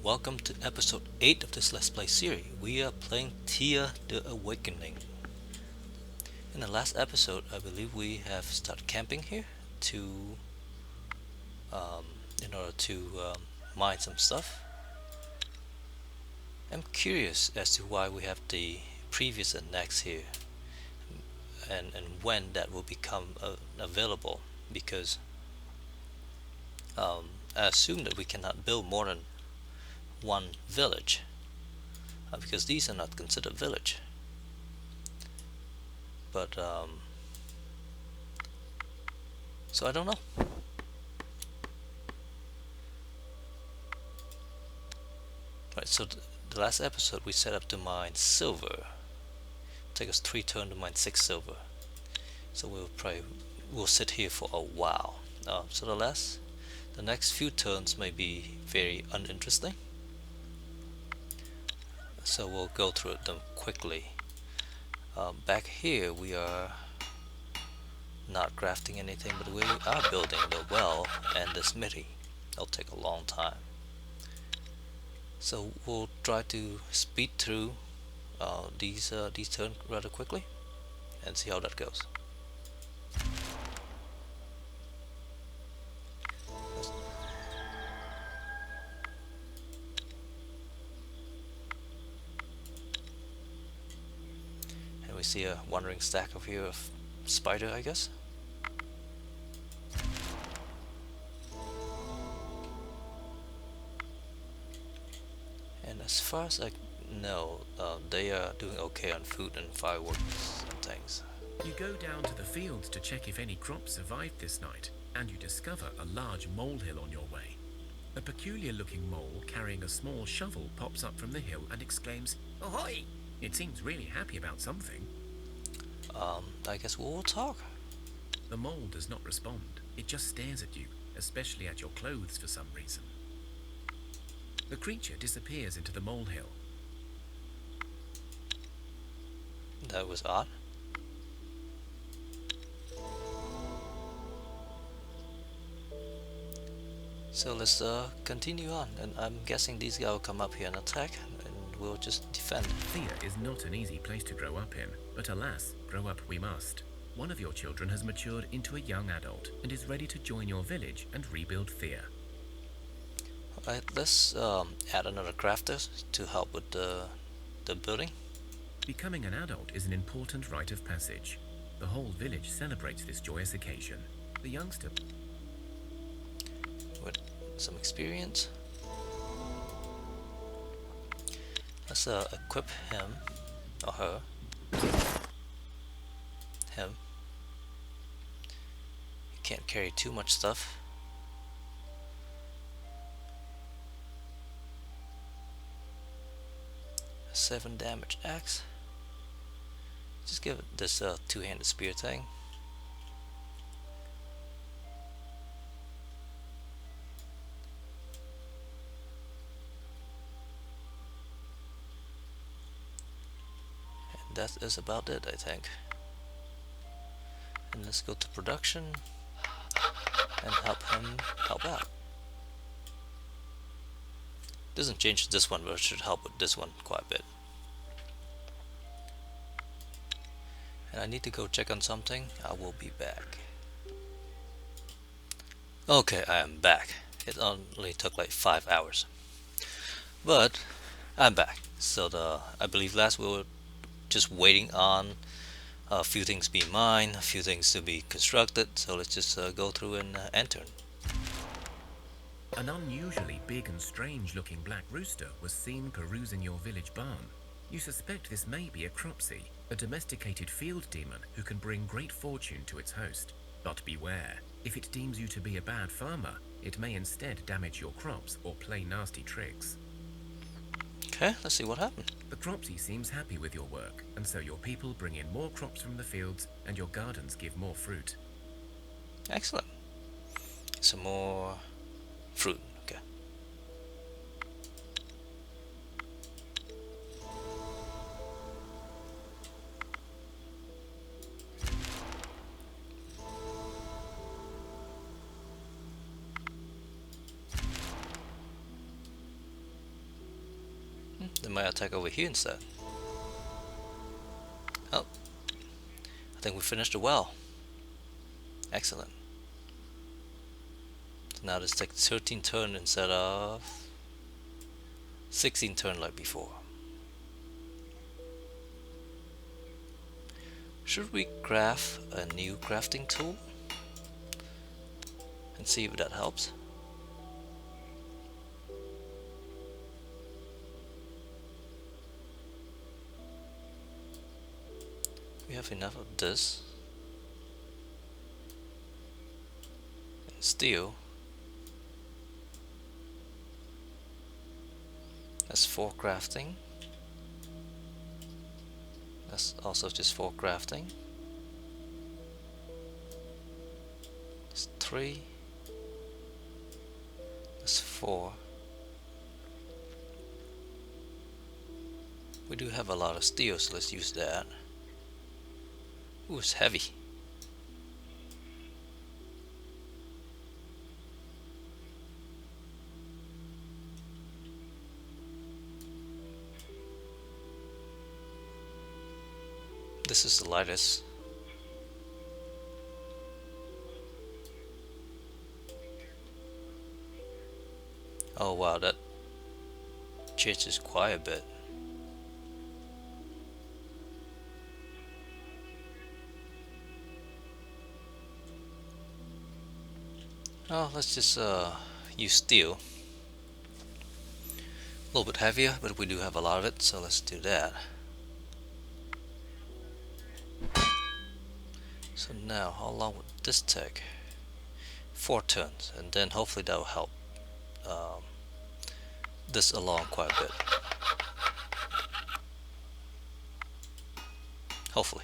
welcome to episode 8 of this Let's Play series. We are playing Thea the Awakening. In the last episode, I believe we have started camping here to, um, in order to mine some stuff. I'm curious as to why we have the previous and next here, and when that will become available, because I assume that we cannot build more than one village, because these are not considered village. But so I don't know. Right, so the last episode we set up to mine silver. Take us 3 turns to mine 6 silver. So we'll sit here for a while. So the next few turns may be very uninteresting. So we'll go through them quickly. Back here we are not crafting anything, but we are building the well and the smithy. It'll take a long time. So we'll try to speed through these turns rather quickly and see how that goes. And we see a wandering stack of here of spider, I guess. And as far as I know, they are doing okay on food and fireworks and things. You go down to the fields to check if any crops survived this night, and you discover a large molehill on your way. A peculiar-looking mole carrying a small shovel pops up from the hill and exclaims, "Ahoy!" It seems really happy about something. I guess we'll talk. The mole does not respond. It just stares at you, especially at your clothes for some reason. The creature disappears into the molehill. That was odd. So let's continue on, and I'm guessing these guys will come up here and attack, and we'll just defend. Thea is not an easy place to grow up in, but alas, grow up we must. One of your children has matured into a young adult and is ready to join your village and rebuild Thea. Alright, let's add another crafter to help with the building. Becoming an adult is an important rite of passage. The whole village celebrates this joyous occasion. The youngster With some experience. Let's equip him or her. Him. He can't carry too much stuff. A 7 damage axe. Just give it this two-handed spear thing. That is about it, I think. And let's go to production and help him help out. Doesn't change this one, but it should help with this one quite a bit. And I need to go check on something. I will be back. Okay, I am back. It only took like 5 hours, but I'm back. So I believe last we were just waiting on a few things being mined, a few things to be constructed. So let's just go through and enter. An unusually big and strange-looking black rooster was seen perusing your village barn. You suspect this may be a cropsy, a domesticated field demon who can bring great fortune to its host. But beware, if it deems you to be a bad farmer, it may instead damage your crops or play nasty tricks. Okay, let's see what happened. The cropsy seems happy with your work, and so your people bring in more crops from the fields and your gardens give more fruit. Excellent. Some more fruit. Okay. They might attack over here instead. Oh, I think we finished the well. Excellent. So now this takes 13 turns instead of 16 turns like before. Should we craft a new crafting tool and see if that helps? We have enough of this and steel. That's 4 crafting. That's also just 4 crafting. That's 3. That's 4. We do have a lot of steel, so let's use that. Ooh, it's heavy. This is the lightest. Oh wow, that changes quite a bit. Oh, let's just use steel. A little bit heavier, but we do have a lot of it, so let's do that. So now, how long would this take? 4 turns, and then hopefully that will help this along quite a bit. Hopefully.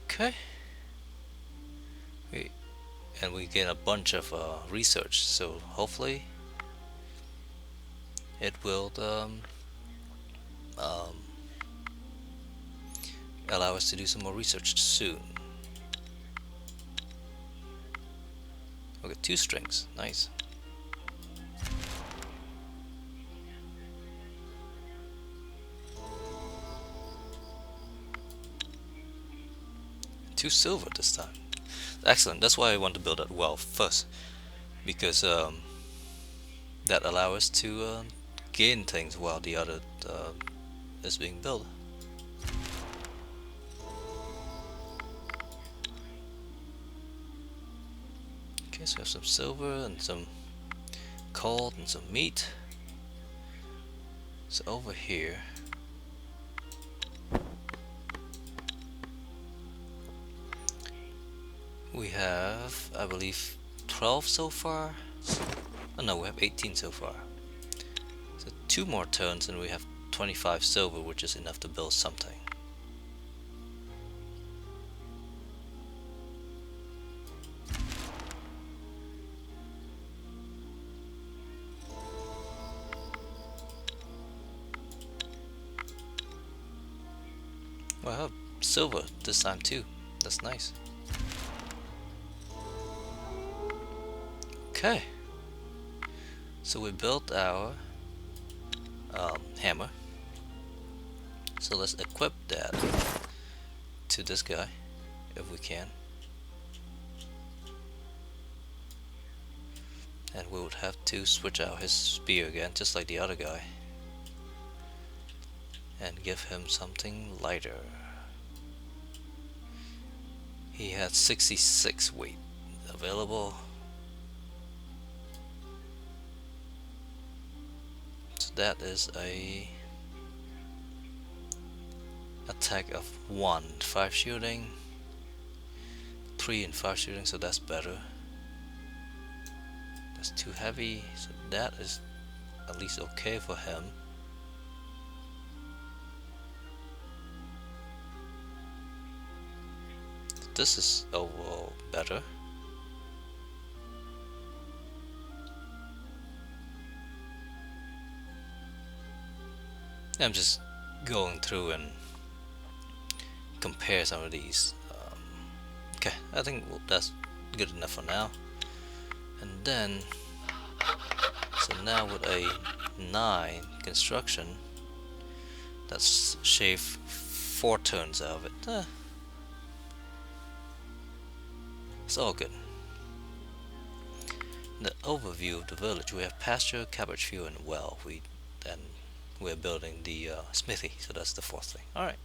Okay. We gain a bunch of research, so hopefully it will allow us to do some more research soon. Okay, 2 strings, nice. Two silver this time. Excellent. That's why I want to build that well first, because that allows us to gain things while the other is being built. Okay, so we have some silver and some coal and some meat. So over here, we have, I believe, 12 so far. Oh no, we have 18 so far. So 2 more turns and we have 25 silver, which is enough to build something. Well, I have silver this time too. That's nice. Okay, so we built our hammer. So let's equip that to this guy if we can. And we would have to switch out his spear again, just like the other guy, and give him something lighter. He had 66 weight available. So that is a attack of 1, 5 shooting, 3 and 5 shooting, so that's better. That's too heavy, so that is at least okay for him. This is overall better. I'm just going through and compare some of these. Okay, I think that's good enough for now. And then, so now with a 9 construction, let's shave 4 turns out of it. It's all good. The overview of the village, we have pasture, cabbage field, and well. We're building the smithy, so that's the 4th thing. All right.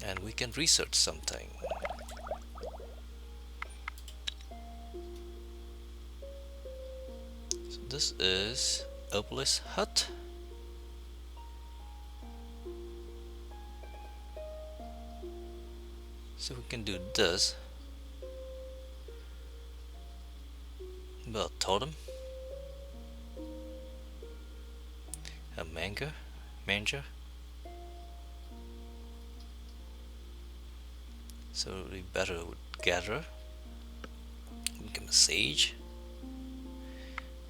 And we can research something. So this is Obelisk Hut. So we can do this. Build a totem. A manger. So it would be better with gatherer. We can sage.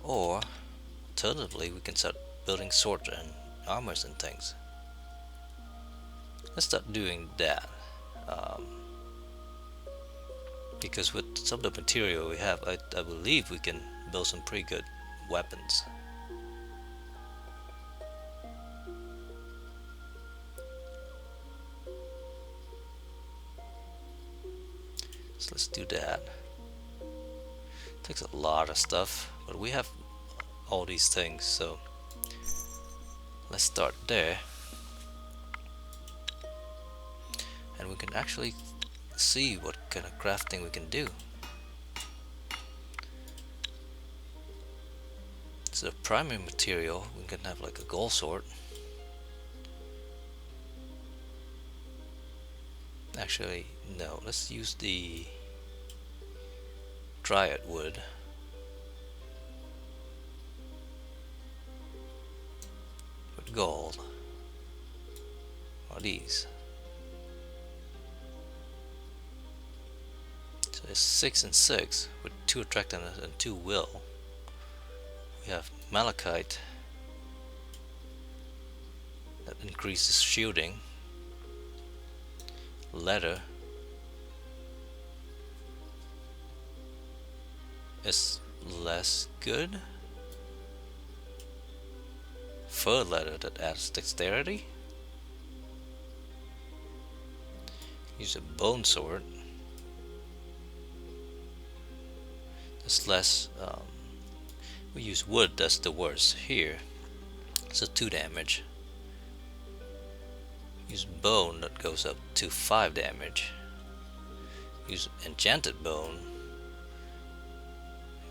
Or alternatively we can start building swords and armors and things. Let's start doing that. Because with some of the material we have, I believe we can build some pretty good weapons. So let's do that. Takes a lot of stuff, but we have all these things, so let's start there. And we can actually see what kind of crafting we can do. So the primary material, we can have like a gold sword. Actually, no, let's use the dryad wood. With gold. Or these. So it's 6 and 6 with 2 attractiveness and 2 will. We have malachite that increases shielding. Leather is less good. Fur leather that adds dexterity. Use a bone sword. That's less. We use wood, that's the worst here. So 2 damage. Use bone, that goes up to 5 damage. Use enchanted bone.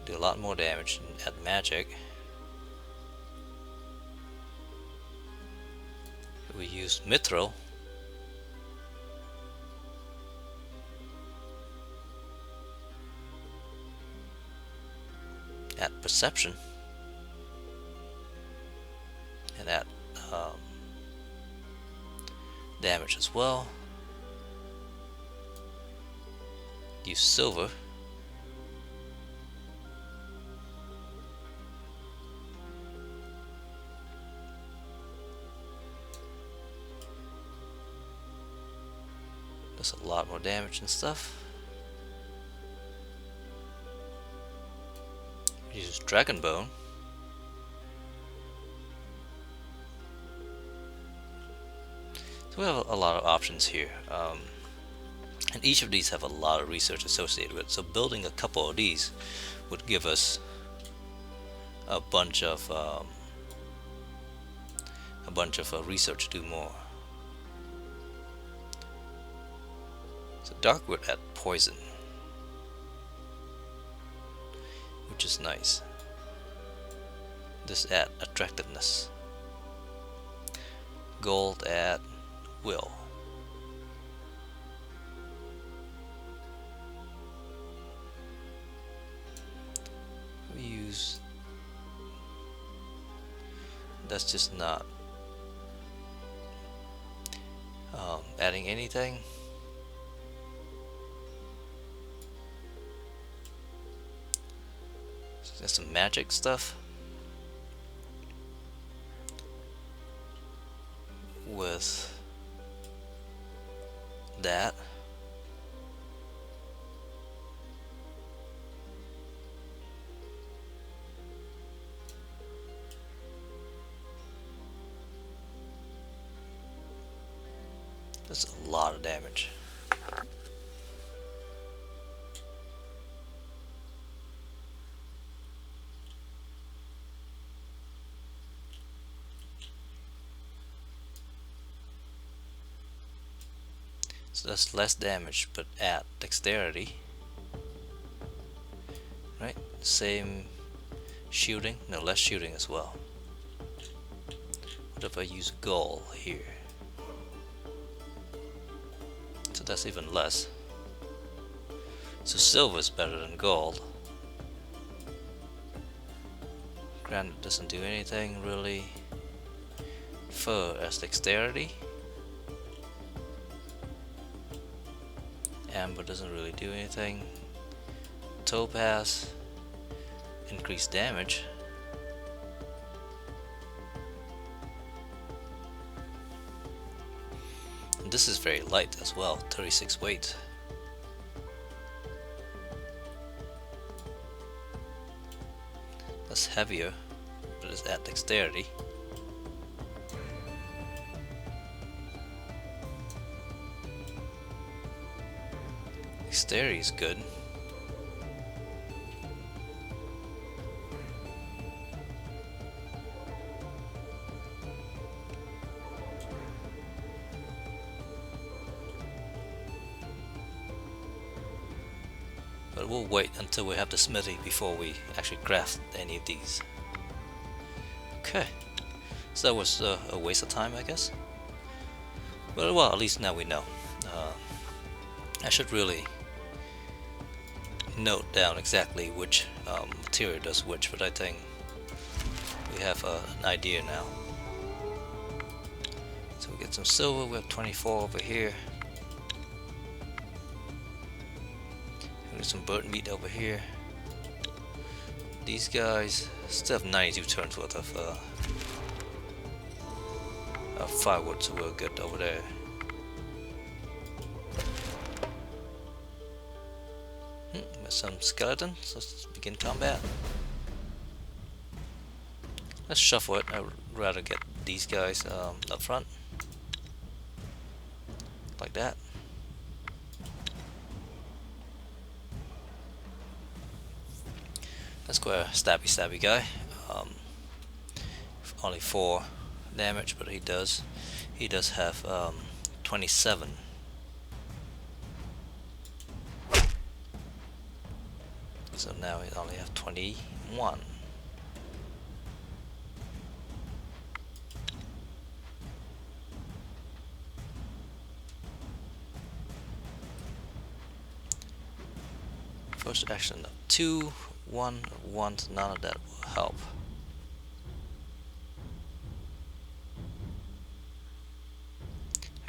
Do a lot more damage and add magic. We use mithril. Add perception. And add damage as well. Use silver. Does a lot more damage and stuff. Use dragon bone. So we have a lot of options here, and each of these have a lot of research associated with it. So building a couple of these would give us a bunch of research to do more. So dark would add poison, which is nice. This add attractiveness. Gold add will. We use, that's just not adding anything. That's some magic stuff with that. That's a lot of damage. So that's less damage, but at dexterity. Right? Same shooting? No, less shooting as well. What if I use gall here? So that's even less. So silver is better than gold. Granite doesn't do anything really. Fur as dexterity. Amber doesn't really do anything. Topaz, increased damage. And this is very light as well, 36 weight. That's heavier, but it's at dexterity. Dexterity is good. But we'll wait until we have the Smitty before we actually craft any of these. Okay, so that was a waste of time, I guess. But well, at least now we know. I should really note down exactly which material does which, but I think we have an idea now. So we get some silver, we have 24 over here. We get some bird meat over here. These guys still have 92 turns worth of firewood, so we're good over there. Some skeletons. Let's begin combat. Let's shuffle it. I'd rather get these guys up front. Like that. Let's go a stabby guy. Only 4 damage, but he does have 27. So now we only have 21. First action, 2, 1, 1, none of that will help.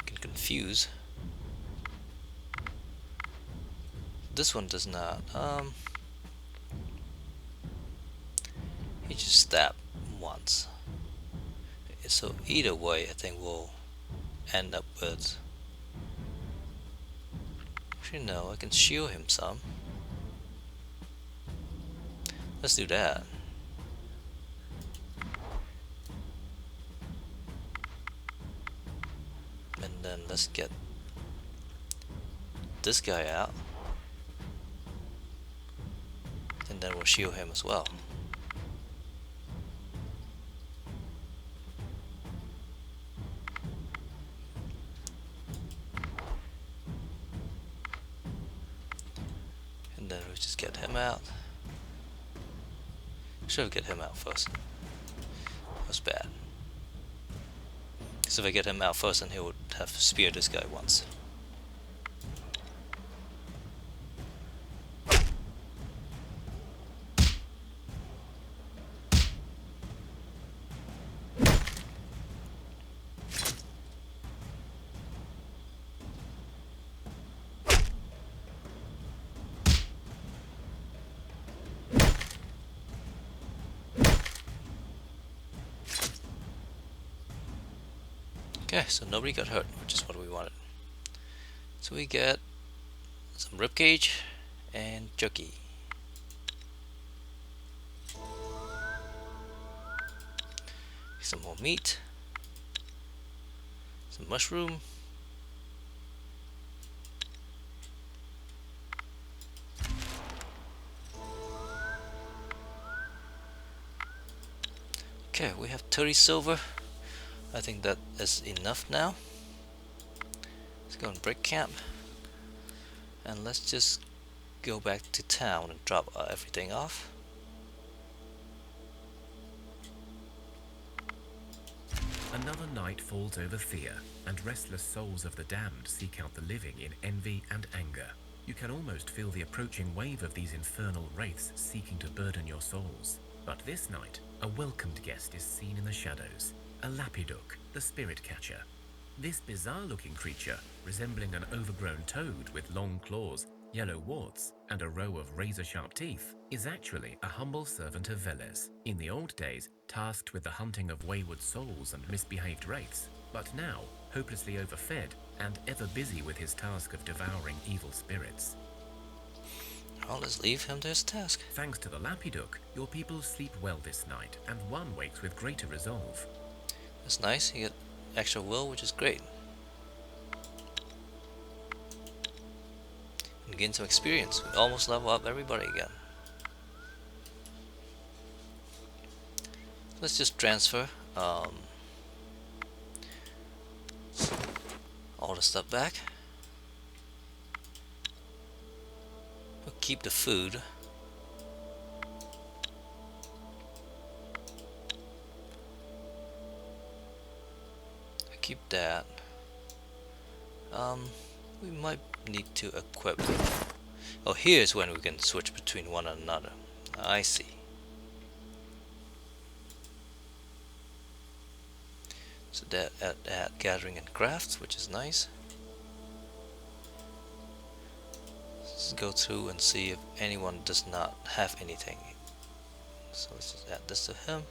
I can confuse. This one does not. He just stabbed once. So either way, I think we'll end up with. Actually, no, I can shield him some. Let's do that. And then let's get this guy out. And then we'll shield him as well. And then we just get him out. Should get him out first. That's bad. Because if I get him out first, then he would have speared this guy once. Okay, so nobody got hurt, which is what we wanted. So we get some ribcage and jerky. Some more meat. Some mushroom. Okay, we have 30 silver. I think that is enough now. Let's go and break camp. And let's just go back to town and drop everything off. Another night falls over Thea, and restless souls of the damned seek out the living in envy and anger. You can almost feel the approaching wave of these infernal wraiths seeking to burden your souls. But this night, a welcomed guest is seen in the shadows, a lapiduk, the spirit catcher. This bizarre-looking creature, resembling an overgrown toad with long claws, yellow warts, and a row of razor-sharp teeth, is actually a humble servant of Velez, in the old days tasked with the hunting of wayward souls and misbehaved wraiths, but now hopelessly overfed and ever busy with his task of devouring evil spirits. Well, let's leave him to his task. Thanks to the lapiduk, your people sleep well this night, and one wakes with greater resolve. That's nice, you get extra will, which is great. And gain some experience. We almost level up everybody again. Let's just transfer all the stuff back. We'll keep the food. Keep that. We might need to equip. Oh, here's when we can switch between one and another. I see. So that add gathering and crafts, which is nice. Let's go through and see if anyone does not have anything. So let's just add this to him.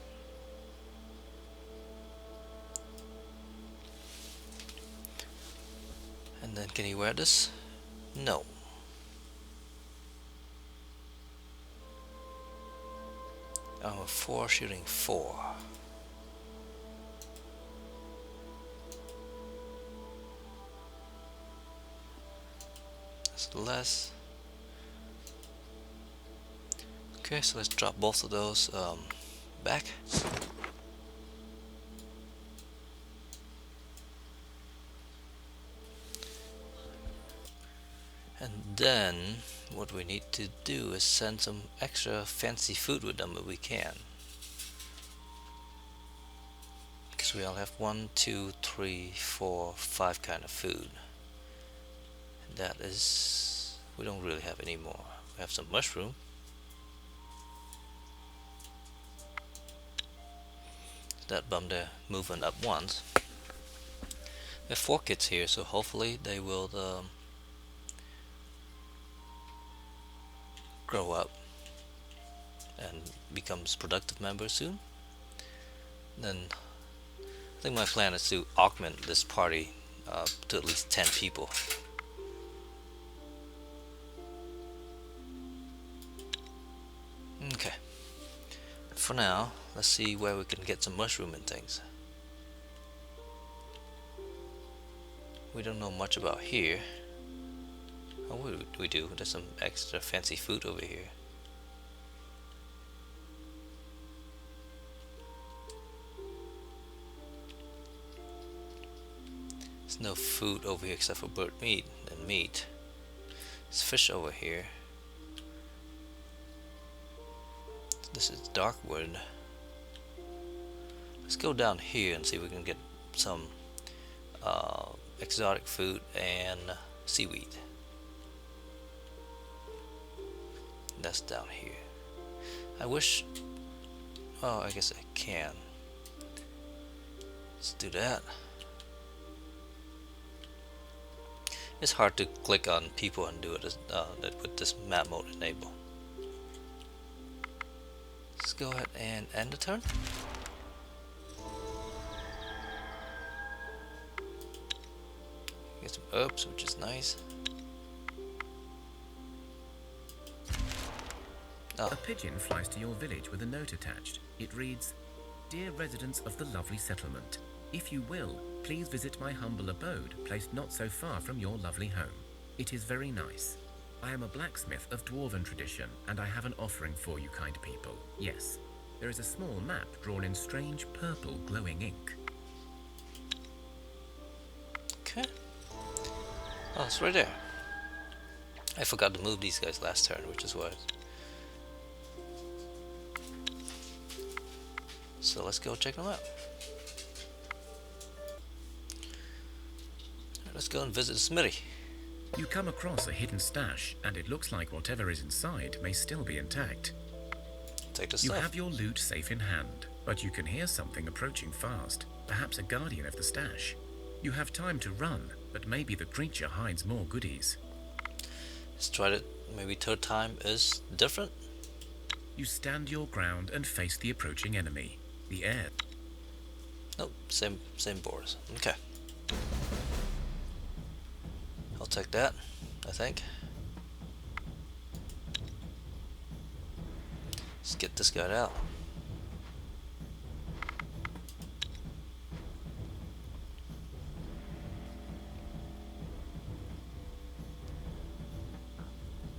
And then can he wear this? No. Armor 4, shooting 4. That's less. Okay, so let's drop both of those back. And then what we need to do is send some extra fancy food with them if we can. Because we all have 1, 2, 3, 4, 5 kind of food. And that is, we don't really have any more. We have some mushroom. That bumped their movement up once. We have 4 kids here, so hopefully they will grow up and becomes productive members soon. Then I think my plan is to augment this party to at least 10 people. Okay. For now, let's see where we can get some mushroom and things. We don't know much about here. Oh, we do. There's some extra fancy food over here. There's no food over here except for bird meat and meat. There's fish over here. This is dark wood. Let's go down here and see if we can get some exotic food and seaweed. That's down here. I wish. Oh, I guess I can. Let's do that. It's hard to click on people and do it with this map mode enable. Let's go ahead and end the turn. Get some herbs, which is nice. Oh, A pigeon flies to your village with a note attached. It reads, "Dear residents of the lovely settlement, if you will, please visit my humble abode, placed not so far from your lovely home. It is very nice. I am a blacksmith of dwarven tradition, and I have an offering for you, kind people. Yes, there is a small map drawn in strange purple glowing ink." okay. Oh, it's right there. I forgot to move these guys last turn, which is what. So let's go check them out. Let's go and visit Smitty. You come across a hidden stash, and it looks like whatever is inside may still be intact. Take the You stuff. have your loot safe in hand, but you can hear something approaching fast, perhaps a guardian of the stash. You have time to run, but maybe the creature hides more goodies. Let's try it. Maybe third time is different. You stand your ground and face the approaching enemy. The air. Nope, same borders. Okay. I'll take that, I think. Let's get this guy out.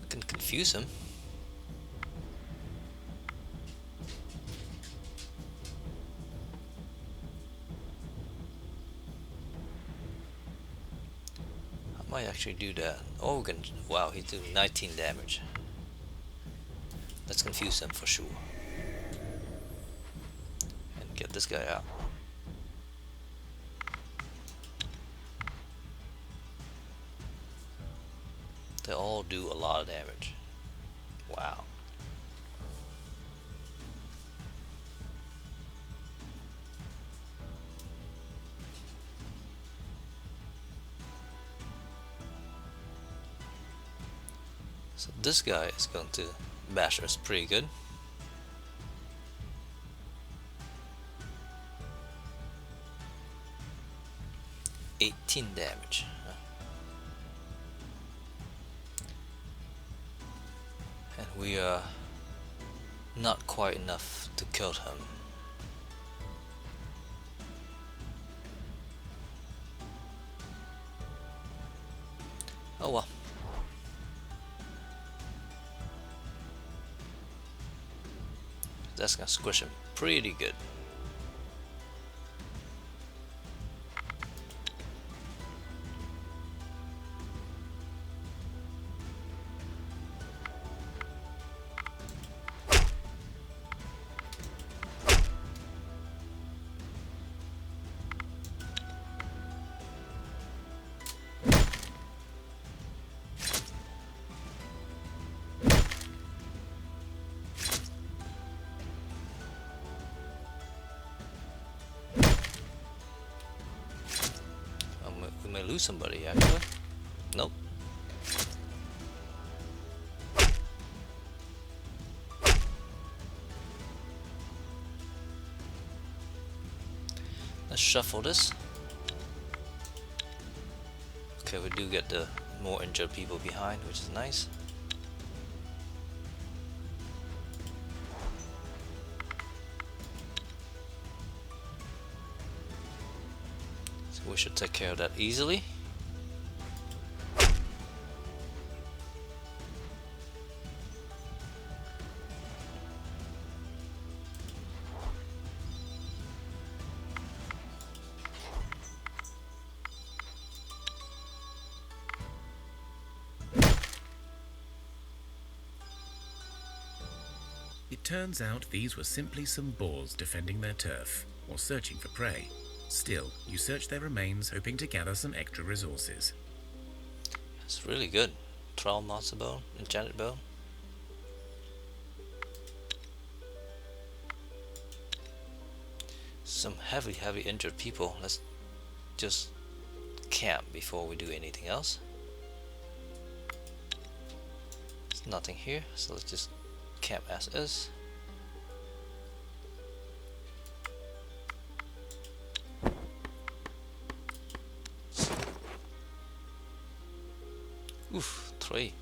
I can confuse him. I might actually do that. Oh, we can. Wow, he's doing 19 damage. Let's confuse him for sure. And get this guy out. They all do a lot of damage. Wow. So this guy is going to bash us pretty good. damage. And we are not quite enough to kill him. Oh well. That's gonna squish him pretty good. We may lose somebody actually. Nope. Let's shuffle this. Okay, we do get the more injured people behind, which is nice. So we should take care of that easily. It turns out these were simply some boars defending their turf, or searching for prey. Still, you search their remains, hoping to gather some extra resources. It's really good. Trowel monster bone, enchanted bone. Some heavy injured people. Let's just camp before we do anything else. There's nothing here, so let's just camp as is. Oof, 3.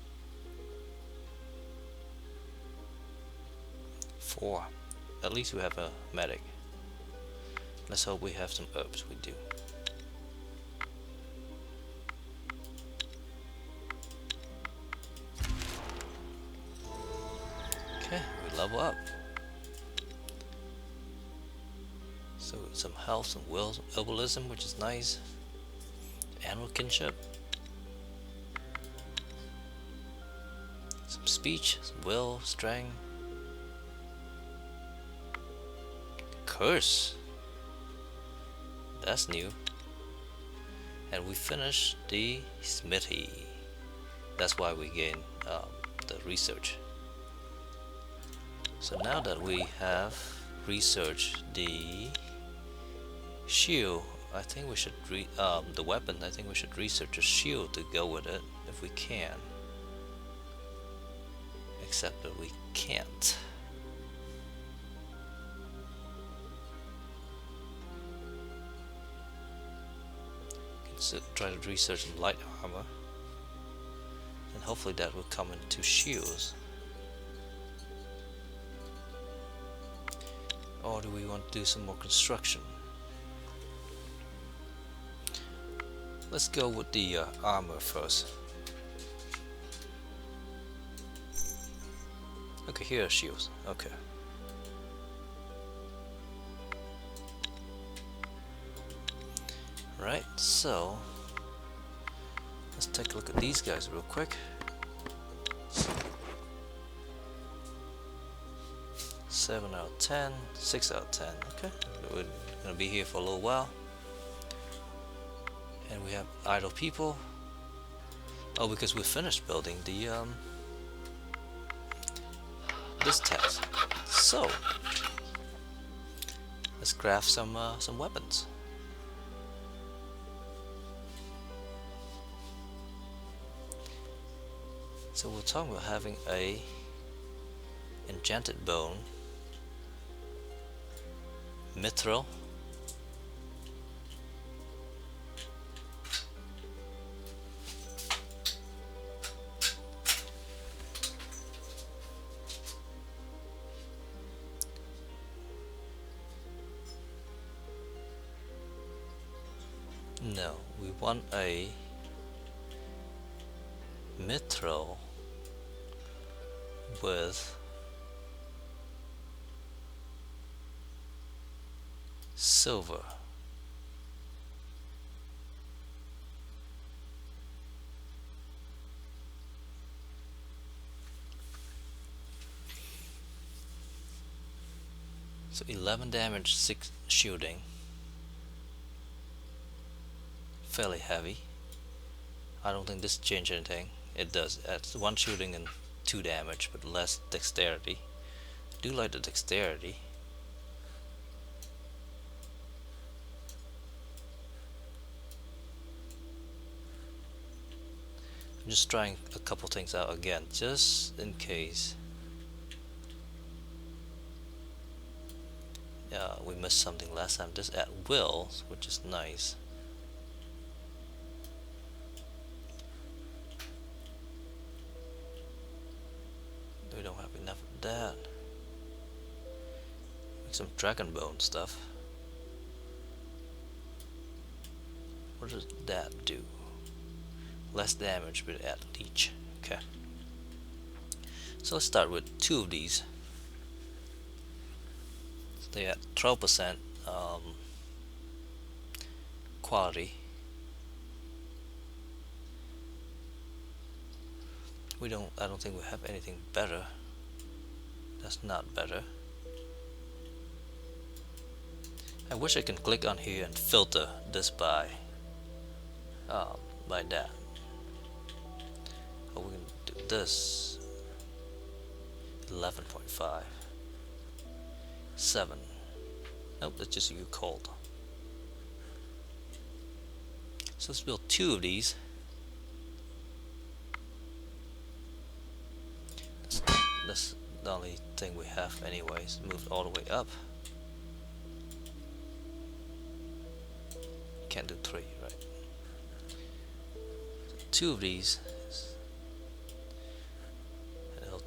4. At least we have a medic. Let's hope we have some herbs. We do. Okay, we level up. So some health, some will, herbalism, which is nice. Animal kinship. Some speech, some will, strength. Curse. That's new. And we finished the Smitty. That's why we gain the research. So now that we have researched the shield, I think we should the weapon. I think we should research a shield to go with it if we can. Except that we can't. So try to research some light armor, and hopefully that will come into shields. Or do we want to do some more construction? Let's go with the armor first. Okay, here are shields. Okay. Right, so let's take a look at these guys real quick. 7 out of 10, 6 out of 10. Okay, we're gonna be here for a little while. And we have idle people. Oh, because we finished building the this task. So let's craft some weapons. So we're talking about having a enchanted bone, mithril, no, we want a mithril with silver. So 11 damage, 6 shooting. Fairly heavy. I don't think this changed anything. It does. It's 1 shooting and 2 damage, but less dexterity. I do like the dexterity. I'm just trying a couple things out again, just in case. Yeah, we missed something last time. This at will, which is nice. We don't have enough of that. Make some dragon bone stuff. What does that do? Less damage, but add leech. Okay. So let's start with 2 of these. So they at 12% quality. I don't think we have anything better. That's not better. I wish I can click on here and filter this by that. Or we can do this. 11.5. 7. Nope, that's just you cold. So let's build 2 of these. That's the only thing we have anyways. Move all the way up. Can't do 3, right? So 2 of these is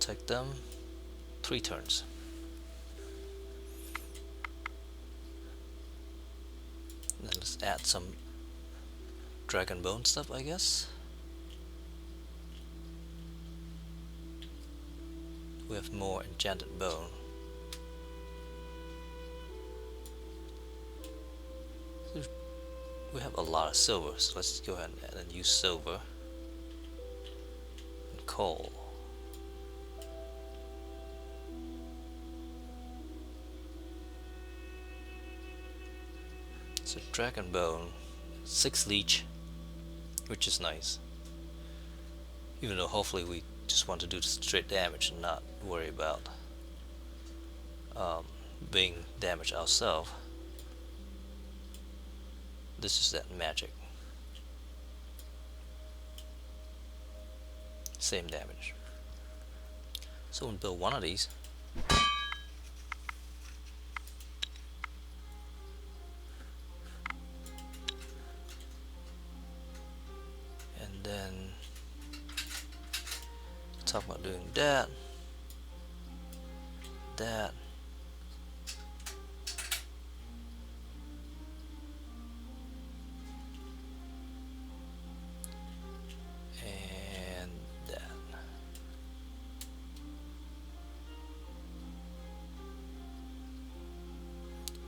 take them 3 turns. And then let's add some dragon bone stuff, I guess. We have more enchanted bone. We have a lot of silver, so let's go ahead and use silver and coal. So dragon bone, 6 leech, which is nice. Even though hopefully we just want to do straight damage and not worry about being damaged ourselves. This is that magic. Same damage. So we'll build one of these. And then talk about doing that. And that.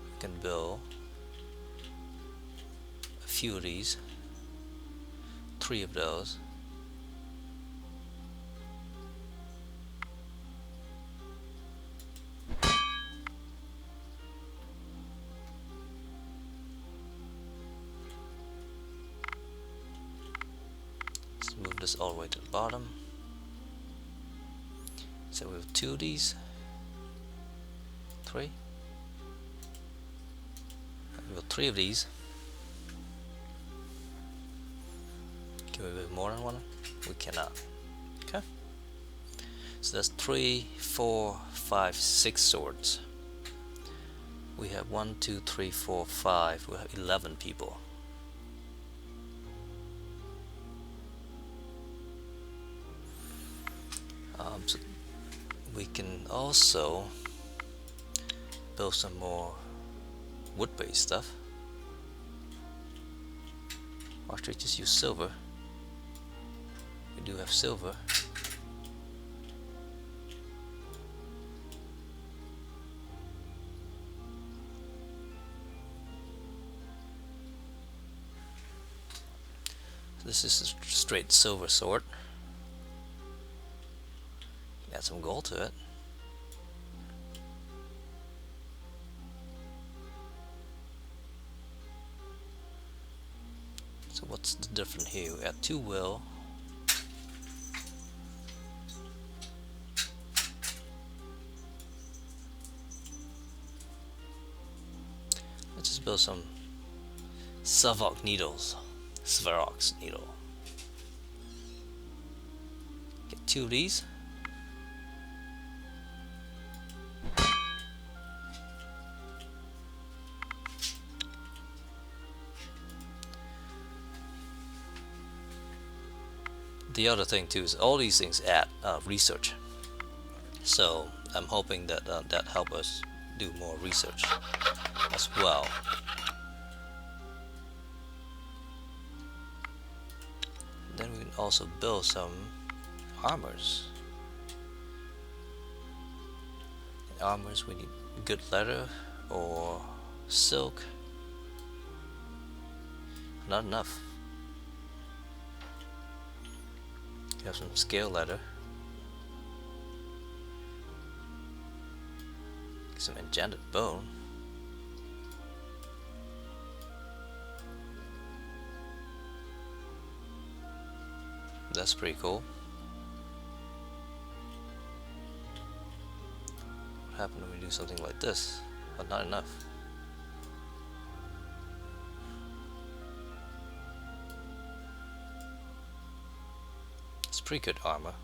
We can build a few of these, 3 of those. Move this all the way to the bottom. So we have 2 of these, 3. We have 3 of these. Can we build more than one? We cannot. Okay. So that's 3, 4, 5, 6 swords. We have 1, 2, 3, 4, 5. We have 11 people. So we can also build some more wood-based stuff. Or should I just use silver? We do have silver. This is a straight silver sword. Add some gold to it. So what's the difference here? We add 2 will. Let's just build some Slavic needles. Svarox needle. Get 2 of these. The other thing too is all these things add research, so I'm hoping that that help us do more research as well. Then we can also build some armors. In armors we need good leather or silk. Not enough. We have some scale leather, some enchanted bone, that's pretty cool. What happens when we do something like this? But not enough. It's pretty good armor.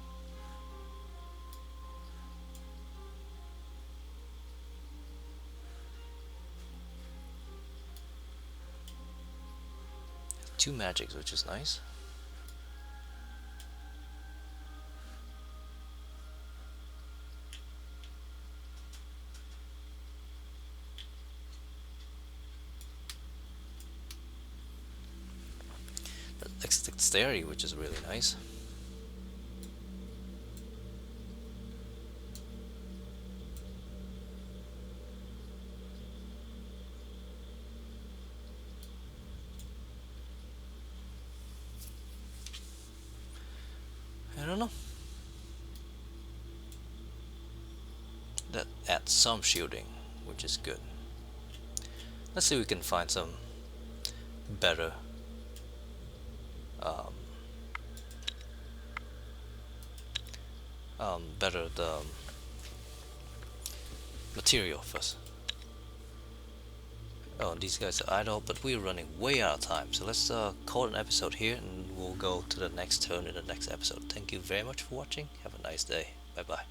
Two magics, which is nice. dexterity, which is really nice. I don't know. That adds some shielding, which is good. Let's see if we can find some better um, better the material first. Oh, these guys are idle, but we're running way out of time, so let's call an episode here, and we'll go to the next turn in the next episode. Thank you very much for watching. Have a nice day. Bye bye.